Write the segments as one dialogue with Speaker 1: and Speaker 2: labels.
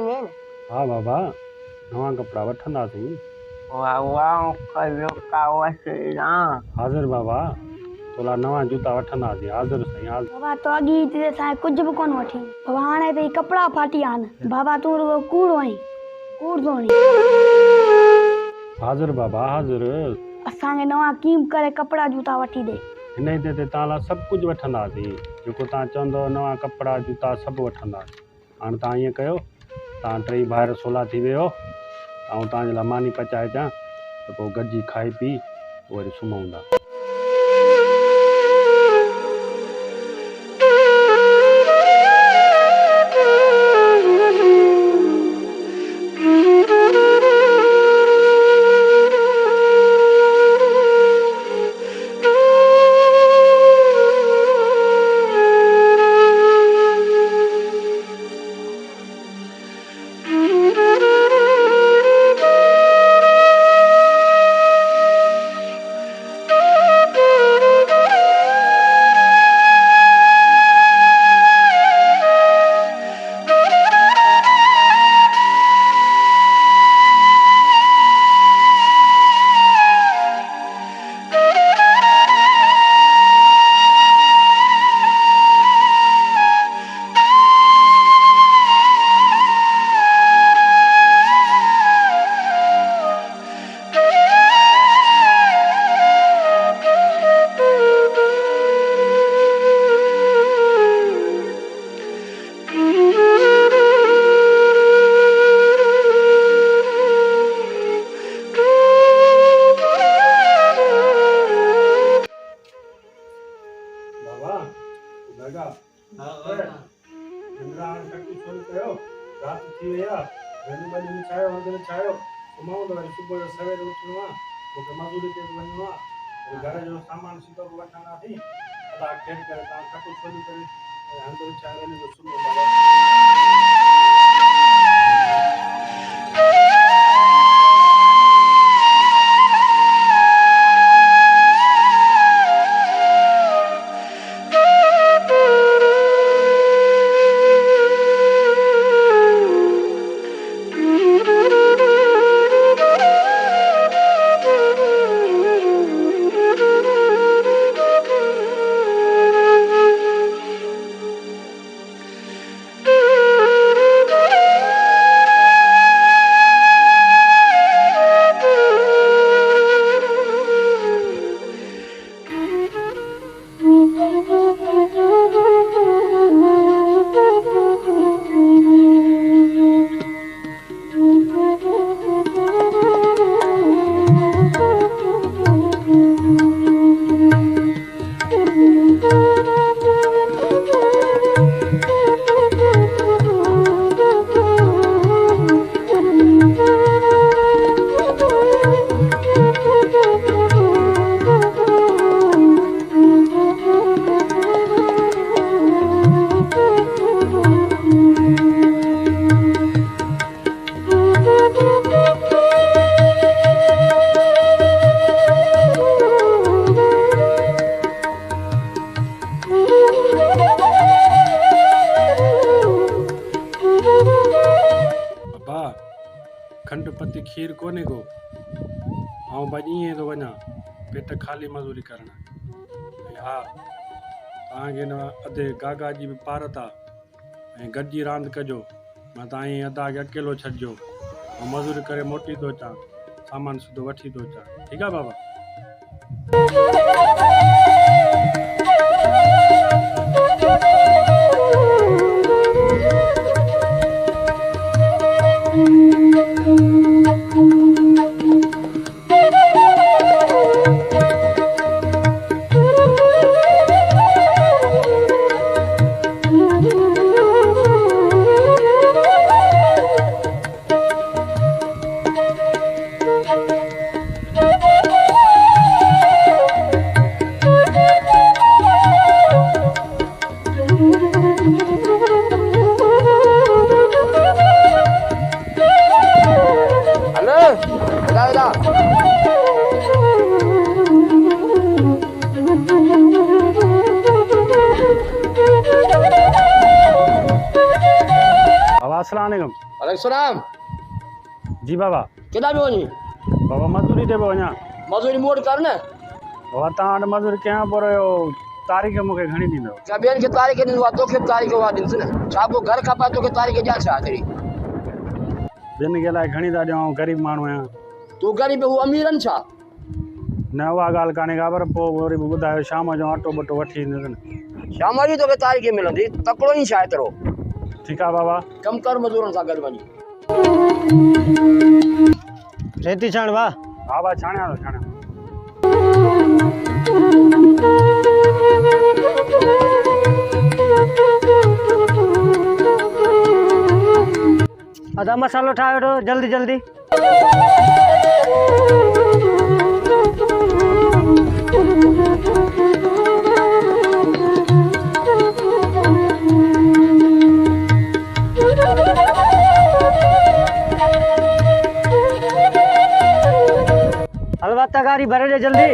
Speaker 1: वठंदे न?
Speaker 2: हाँ बाबा, नवा कपड़ा वठंदासीं।
Speaker 1: वाह वाह कयो का वसीला।
Speaker 2: हाज़िर बाबा, तोला नवा जूता वठंदासीं। हाज़िर साईं, हाज़िर।
Speaker 3: बाबा तो अॻी ते असां कुझु बि कोन वठी। बाबा हाणे त कपिड़ा फाटी आहिनि। बाबा तूं रुगो कूड़ो आहीं, कूड़ थो हणी।
Speaker 2: हाज़िर बाबा, हाज़िर।
Speaker 3: असांखे नवा कीम करे कपिड़ा जूता वठी ॾे।
Speaker 2: हिन ई ते तव्हां लाइ सभु कुझु वठंदासीं। जेको तव्हां चवंदव, नवा कपिड़ा जूता सभु वठंदासीं। हाणे तव्हां ईअं कयो, तव्हां टई ॿाहिरि सोला थी वियो, ऐं तव्हांजे लाइ मानी पचाए अचां, त पोइ गॾिजी खाई पी वरी सुम्हूं था। सुबुह जो सवेर उथणो आहे, मूंखे मज़ूरी ते वञिणो आहे, घर जो सामान सीधो वठंदासीं। अदा खेॾ करे तव्हां कटु खोली करे हंधि विछाए वञी जो सुम्हो। खंड पत्ती खीर कोने को ऐं भॼी ईअं थो वञा पेट खाली मज़ूरी करणु। हा तव्हांखे न अधे गागा जी बि पारत आहे ऐं गॾिजी रांदि कजो। मां तव्हां ईअं अदा खे अकेलो छॾिजो ऐं मज़ूरी करे मोटी थो अचां, सामान सिधो वठी थो अचां। ठीकु आहे बाबा? अस्सलाम वालेकुम।
Speaker 4: अलैहिस्सलाम।
Speaker 2: जी बाबा।
Speaker 4: केॾा पियो वञी?
Speaker 2: बाबा मजदूरी ते पियो वञा।
Speaker 4: मज़ूरी मूं वटि कर न।
Speaker 2: बाबा तव्हां वटि मजदूरी कयां पर इहो तारीख़ मूंखे घणी ॾींदव?
Speaker 4: क्या ॿियनि खे तारीख़ ॾींदो आहे, तोखे बि तारीख़ उहा ॾींदुसि न। छा को घर खपे तोखे तारीख़ ॾियां छा तेरी?
Speaker 2: ॿियनि खे अलाए घणी था ॾियूं, ग़रीब माण्हू आहियां।
Speaker 4: तूं ग़रीब हू अमीरनि छा?
Speaker 2: न उहा ॻाल्हि कान्हे का, पर पोइ वरी बि ॿुधायो शाम जो अटो ॿटो वठी ईंदुसि न।
Speaker 4: शाम जी तोखे तारीख़ मिलंदी, तकिड़ो ई छा एतिरो?
Speaker 2: ठीकु आहे बाबा।
Speaker 4: कमु कर मज़दूरनि सां गॾु वञी।
Speaker 5: रेती छाण वाह।
Speaker 2: हा बा छाणियां थो छाणियां।
Speaker 5: आधा मसालो ठाहे वठो जल्दी जल्दी। हलवा तगारी भरे दे जल्दी।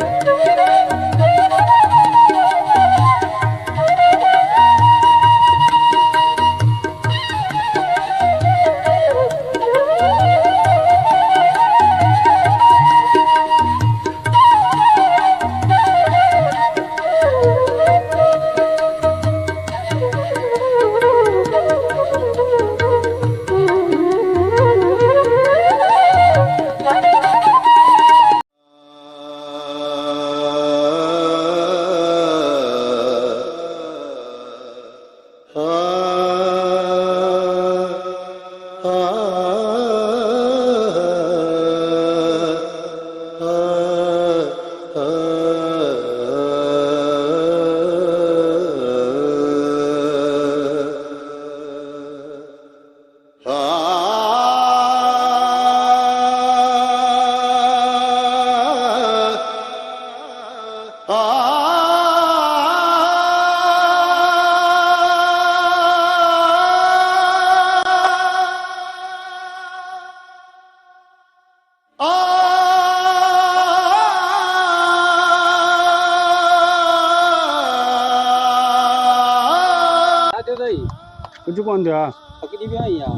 Speaker 2: कुछ कोन थियो आहे।
Speaker 5: पकड़ी भी आई यार।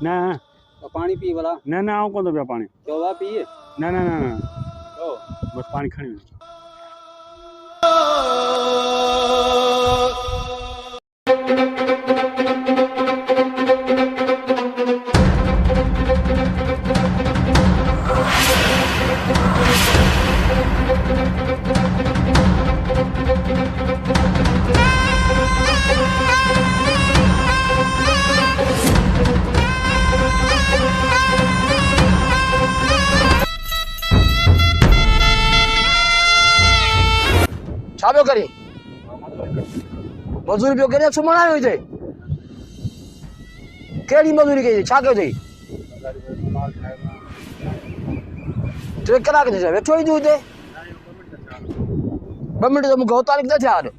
Speaker 2: न
Speaker 5: तो पानी पी भला।
Speaker 2: न न आऊं कोन थो पिया पाणी।
Speaker 5: चोवा पिए।
Speaker 2: न न न न बसि पाणी खणी वञो।
Speaker 4: छा पियो करी? मज़दूरी पियो करे सुम्हण आयो हिते? कहिड़ी मज़दूरी कई? छा कयो अथई? 3 कलाक थी वेठो ई तूं हिते? 2 मिंट त मूंखे होतालिक न थिया हाणे।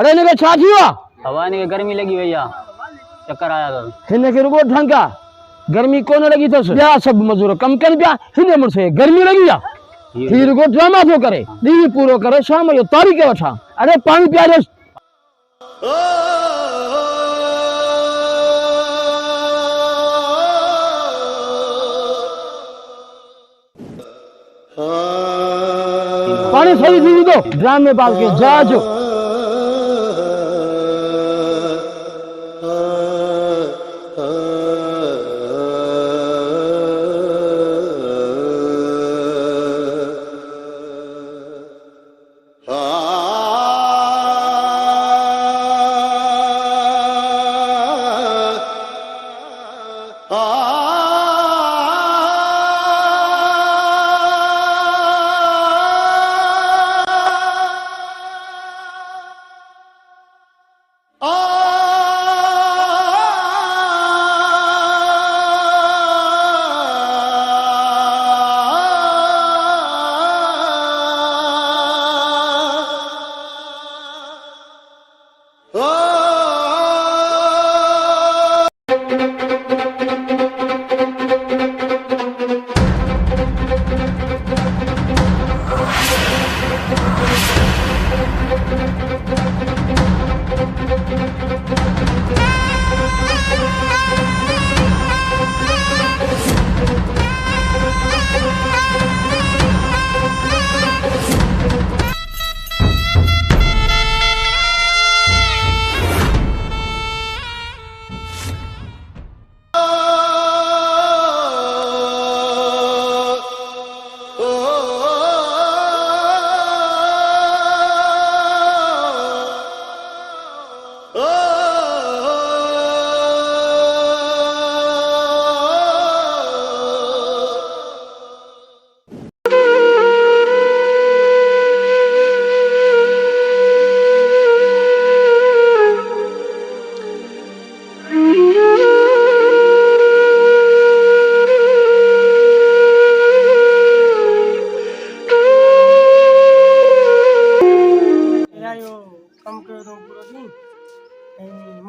Speaker 4: अरे इनके छा थी हुआ
Speaker 5: हवा ने गर्मी लगी भैया चक्कर आया था
Speaker 4: हिन के रुगो ढंका गर्मी कोन लगी थस या सब मजूर कम कर पिया हिन मुड़से गर्मी लगी या ही रुगो ड्रामा थो करे दी पूरो करे शाम यो तारीख वठा अरे पानी पिया दे पानी सही दी दो ड्राम में बाल के जा जो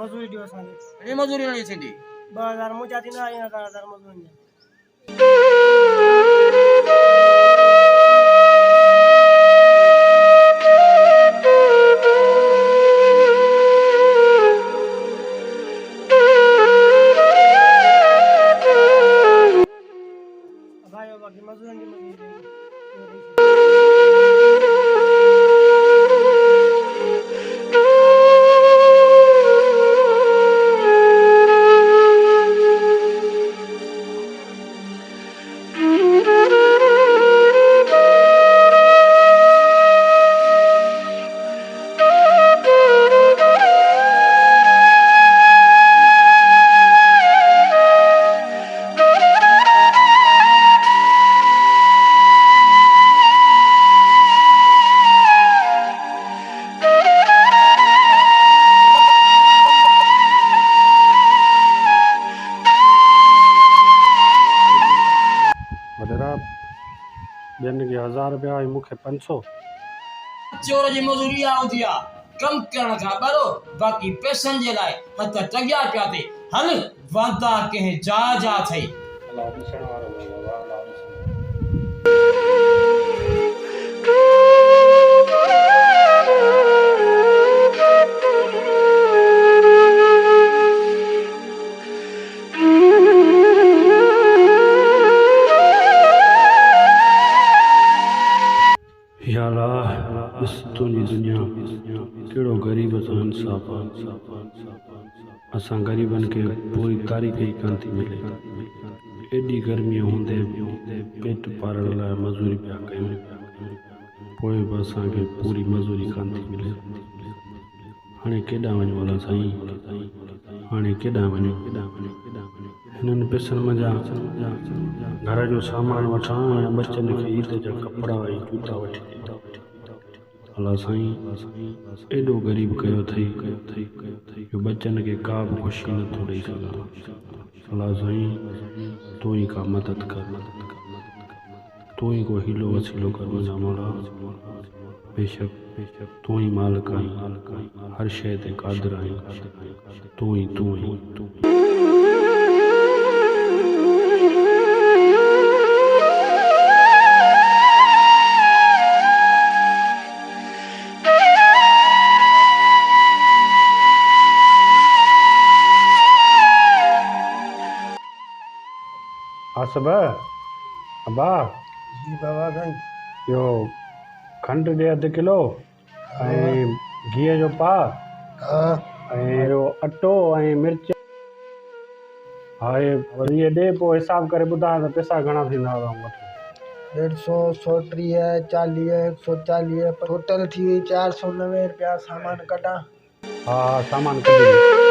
Speaker 5: मजूरी दिवस
Speaker 4: ये मजूरी नहीं थी
Speaker 5: 2000 मुझे दिन आई 1000 मजूरी भाई बाकी मजूरी
Speaker 2: ॿियनि खे 1000 रुपया ऐं मूंखे 500
Speaker 4: चोर जी मजूरी आउंदी आ कम करण खां बरो बाकी पैसनि जे लाइ हथ टंगिया पिया थे हल वादा कंहिं जा थई
Speaker 2: अलाह ॾिसण वारो बाबा अलाह या अल्लाह इस तुझी दुनिया कहिड़ो ग़रीब सां इंसाफ़ आहे असां ग़रीबनि खे पूरी तारीख़ ई कान थी मिले एॾी गर्मी हूंदे पेट पालण लाइ मज़ूरी पिया कयूं पोइ बि असांखे पूरी मज़ूरी कान थी मिले हाणे केॾां वञूं अला साईं हाणे केॾां वञूं हिननि पैसनि मुंहिंजा घर जो सामान वठां ऐं बचनि खे ईद जा कपिड़ा ऐं जूता वठी ॾियां अला साईं एॾो ग़रीब कयो अथई जो बचनि खे का बि ख़ुशी नथो ॾेई सघां अला साईं तूं ई का मदद कर तूं ई को हीलो वसीलो कर मुंहिंजा मौला बेशक बेशक तू ही मालिक आहीं, हर शइ ते क़ादिर आहीं, तू ही आसब अबा
Speaker 5: जी बाबा साईं।
Speaker 2: यो खंड दे अधु किलो ऐं घीअ जो पा
Speaker 5: हाँ
Speaker 2: ऐं यो अटो ऐं मिर्च। हा इहे ॾे पोइ हिसाब करे ॿुधायो त पैसा घणा थींदा वठो।
Speaker 5: 150, 130, 40, 140, टोटल थी वई 490 रुपया। सामान कढां?
Speaker 2: हा सामान कढी ॾे।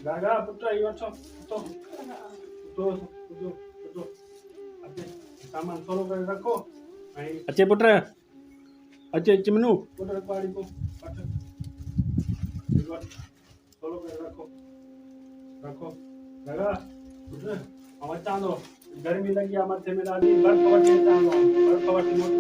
Speaker 2: गागा पुत्र इहो वठो तो अचे सामान थोरो करे रखो ऐं अचे पुत्र अचे चिमनू पुत्र पाड़ी को वठ थोरो करे रखो गागा पुत्र आवां अचां थो। गर्मी लगी आहे मथे में ॾाढी बर्फ़ वठी अचां थो। बर्फ़ वठी मोटी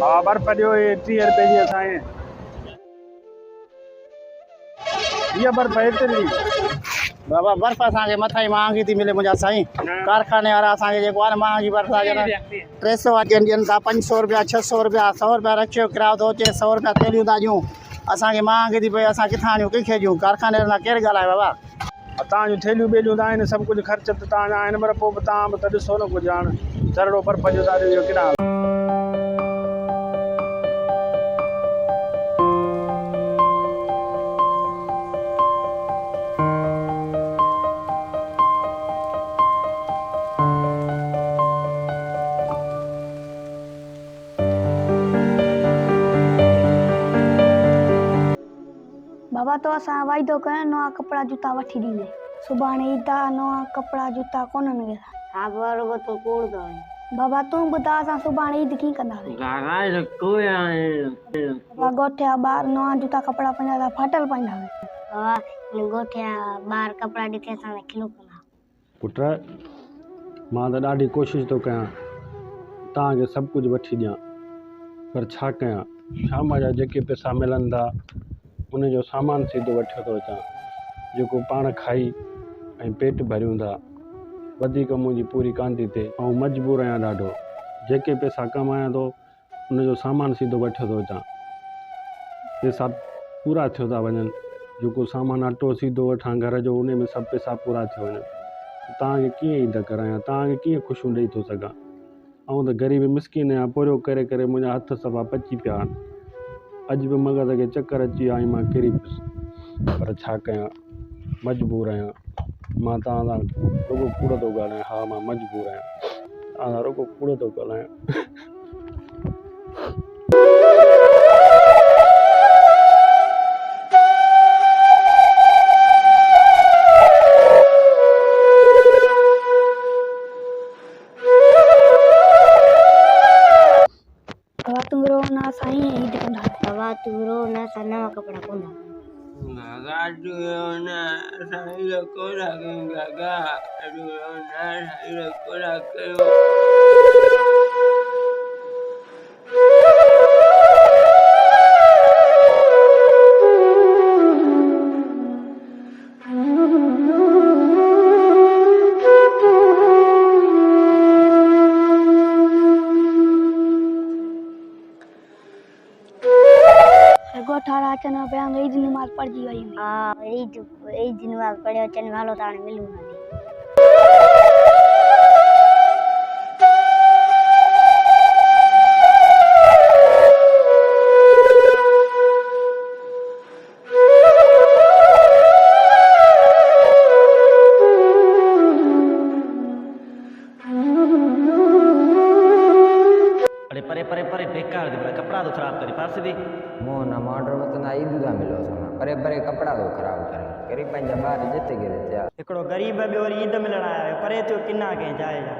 Speaker 2: बाबा बर्फ़ ॾियो। 30 रुपए जी असांखे इहा बर्फ़ हेतिरी।
Speaker 6: बाबा बर्फ़ असांखे मथां ई महांगी थी मिले मुंहिंजा साईं। कारखाने वारा असांखे जेको आहे न महांगी बर्फ़ आहे न 300 ॾियनि था। 500 रुपया 600 रुपया 100 रुपया रखियो किरायो थो अचे। 100 रुपया तेलियूं था ॾियूं। असांखे महांगी थी पई। असां किथां ॾियूं कंहिंखे ॾियूं? कारखाने वारा केरु ॻाल्हाए बाबा?
Speaker 2: तव्हांजूं थैलियूं ॿेलियूं त आहिनि सभु कुझु ख़र्च त तव्हांजा आहिनि पर पोइ बि तव्हां बि त ॾिसो न कुझु हाणे ज़रड़ो बर्फ़ जो था ॾियो केॾा।
Speaker 3: बाबा तो असां वाइदो कयो नवां कपिड़ा जूता वठी ॾींदे। सुभाणे ईदा नवां कपिड़ा जूता कोन्हनि वेंदा।
Speaker 1: हा बरोबर तो कूड़ तो
Speaker 3: बाबा तूं ॿुधा असां सुभाणे ईद कीअं कंदासीं?
Speaker 1: गागा कोई
Speaker 3: बाबा गोठिया ॿार नवां जूता कपिड़ा पाईंदा था फाटल पाईंदा हुआ।
Speaker 1: बाबा गोठिया ॿार कपिड़ा ॾिठे असां खिलो कंदा।
Speaker 2: पुट मां त ॾाढी कोशिशि थो कयां तव्हांखे सभु कुझु वठी ॾियां पर छा कयां शाम जा जेके पैसा मिलनि था उन जो सामान सीधो वठी थो अचां जेको पाण खाई ऐं पेट भरियूं था। वधीक मुंहिंजी पूरी कान थी थिए ऐं मजबूर आहियां ॾाढो। जेके पैसा कमायां थो उन जो सामान सीधो वठी थो अचां। पैसा पूरा थियो था वञनि। जेको सामान अटो सीधो वठां घर जो उन में सभु पैसा पूरा थी वञनि। तव्हांखे कीअं ईद करायां? तव्हांखे कीअं ख़ुशियूं ॾेई थो सघां? ऐं त ग़रीब मिसकिन आहियां। पूरो करे करे मुंहिंजा हथ सफ़ा पची पिया आहिनि। अॼु बि मग़ज़ खे चकर अची विया ऐं मां किरी पियुसि पर छा कयां मजबूर आहियां। मां तव्हां सां रुॻो कूड़ थो ॻाल्हायां। हा मां मजबूर आहियां। तव्हां सां रुॻो कूड़ थो ॻाल्हायां।
Speaker 3: बाबा तुम रो ना साईं ईद कंदा
Speaker 7: बाबा तू रो ना सा नवा कपड़ा कोंदा
Speaker 1: Gagaduna saya kurang gagak, aduna saya kurang.
Speaker 3: गोठारा चना पे हम ईद नमाज पढ़ जी वही में
Speaker 7: हां ईद नमाज पढ़ियो चन वालो ताण मिलू ना
Speaker 8: अरे परे परे परे बेकार दे कपड़ा तो खराब करी पास दी
Speaker 9: मोहन ऑर्डर में तो ना ईद दा मिलो समा परे परे कपड़ा तो खराब करे गरीब पंजा बाहर जिते गिरे त्या
Speaker 8: एकड़ो गरीब है और ईद मिलण आया परे तो किन्ना के जाए जा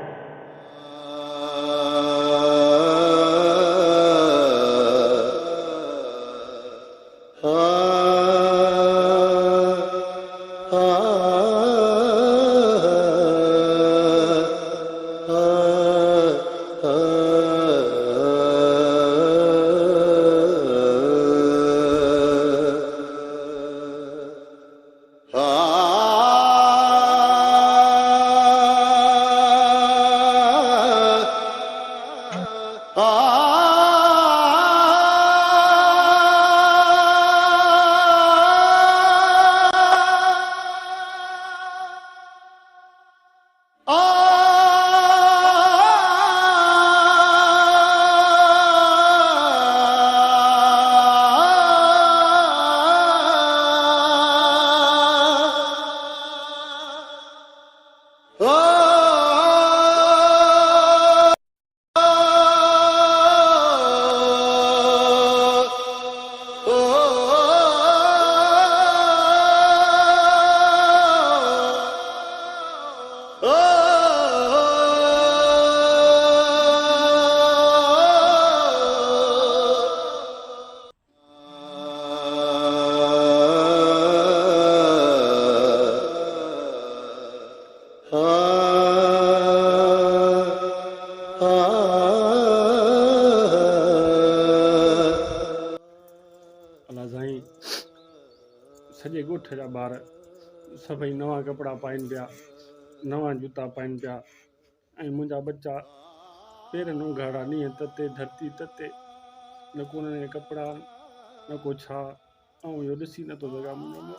Speaker 2: सॼे ॻोठ जा ॿार सभई नवां कपिड़ा पाइनि पिया, नवां जूता पाइनि पिया, ऐं मुंहिंजा बच्चा पेरनि उघाड़ा, नीअं तते धरती तते, न को उन्हनि कपिड़ा न को छा, ऐं इहो ॾिसी नथो सघां मुंहिंजो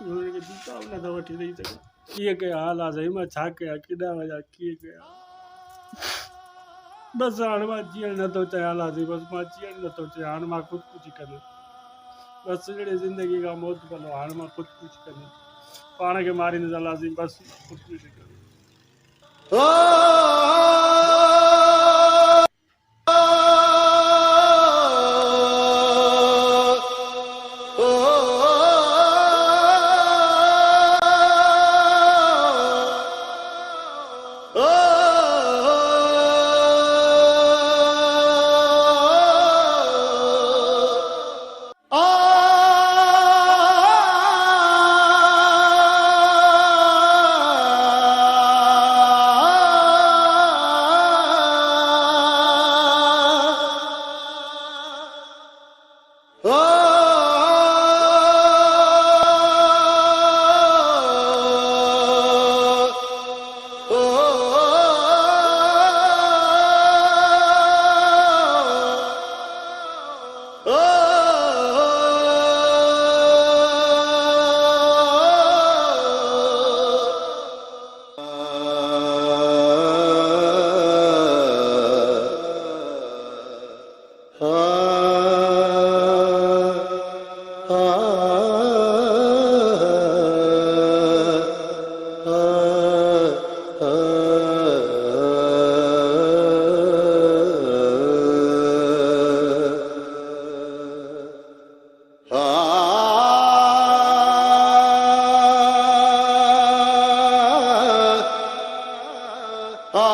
Speaker 2: उन्हनि खे जूता बि नथा वठी ॾेई सघां। कीअं कया हाल आहे साईं, मां छा कयां, केॾा वञा, कीअं कयां। बसि हाणे मां जीअण नथो चाहियां हालासीं, बसि मां जीअण नथो चाहियां, हाणे मां ख़ुदकुशी कंदुमि, बसि अहिड़े ज़िंदगी खां मौत कंदो, हाणे मां ख़ुदकुशी कंदुमि, पाण खे मारींदुसि हालासीं, बसि ख़ुदकुशी कंदुमि।
Speaker 6: oh
Speaker 3: बाबा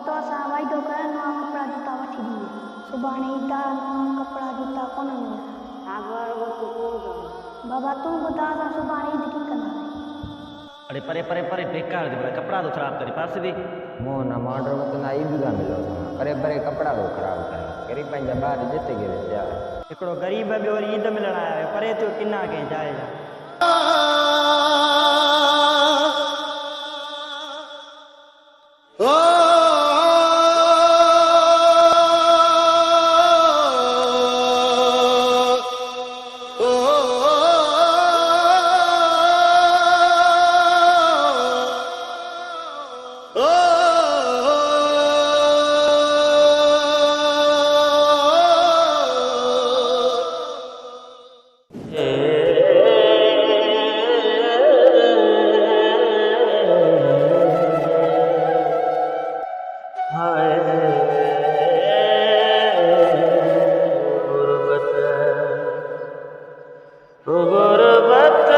Speaker 3: तो असां वाइदो करे नवा कपिड़ा जूता वठी ॾींदे सुभाणे ईंदा नवा कपिड़ा जूता कोन मिलंदा बाबा तूं ॿुधा असां सुभाणे ईद कीअं कंदासीं
Speaker 8: अरे परे परे परे बेकार दे कपड़ा तो खराब करे पास दी
Speaker 9: मोहन ऑर्डर में तो ना ईद का मिलो परे परे कपड़ा तो खराब करे करी पंहिंजा ॿार जिते गिरे जा
Speaker 8: हिकिड़ो गरीब ॿियो वरी ईद मिलण आयो परे थियो किना कंहिं जाइ जा गुरबत